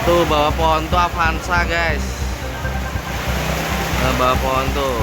Tuh bawah pohon tuh Avanza guys. Nah, bawah pohon tuh.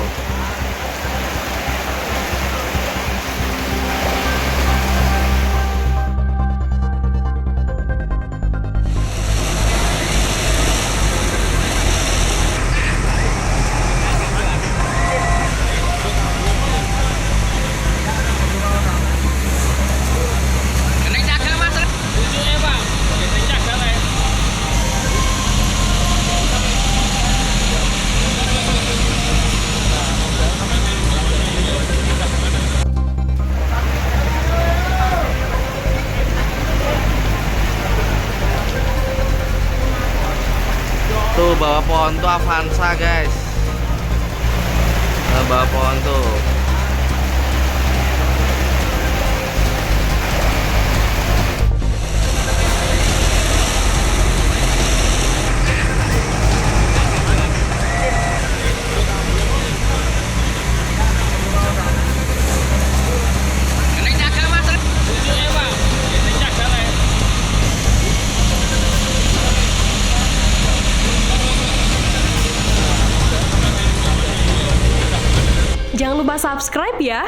Tuh bawah pohon tuh Avanza guys. Nah, bawah pohon tuh. Jangan lupa subscribe ya.